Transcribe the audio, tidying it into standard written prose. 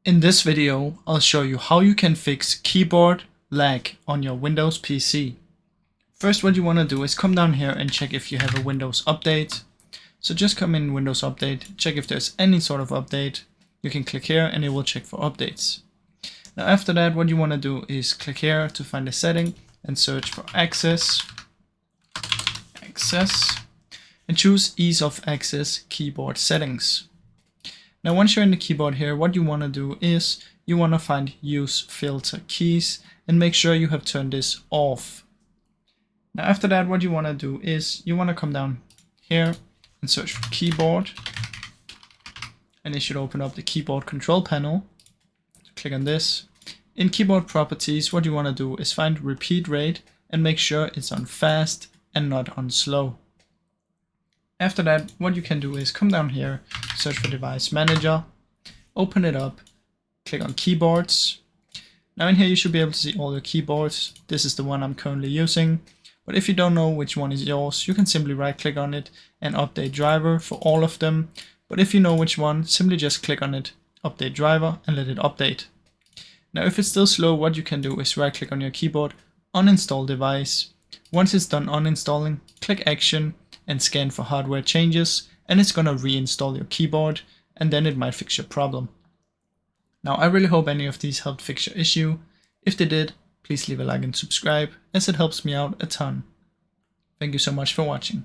In this video, I'll show you how you can fix keyboard lag on your Windows PC. First, what you want to do is come down here and check if you have a Windows update. So just come in Windows Update, check if there's any sort of update. You can click here and it will check for updates. Now after that, what you want to do is click here to find a setting and search for access, and choose ease of access keyboard settings. Now once you're in the keyboard here, what you want to do is you want to find use filter keys and make sure you have turned this off. Now after that, what you want to do is you want to come down here and search for keyboard, and it should open up the keyboard control panel. Click on this. In keyboard properties, what you want to do is find repeat rate and make sure it's on fast and not on slow. After that, what you can do is come down here, search for device manager, open it up, click on keyboards. Now in here you should be able to see all your keyboards. This is the one I'm currently using. But if you don't know which one is yours, you can simply right click on it and update driver for all of them. But if you know which one, simply just click on it, update driver, and let it update. Now if it's still slow, what you can do is right click on your keyboard, uninstall device. Once it's done uninstalling, click action and scan for hardware changes, and it's gonna reinstall your keyboard, and then it might fix your problem. Now I really hope any of these helped fix your issue. If they did, please leave a like and subscribe, as it helps me out a ton. Thank you so much for watching.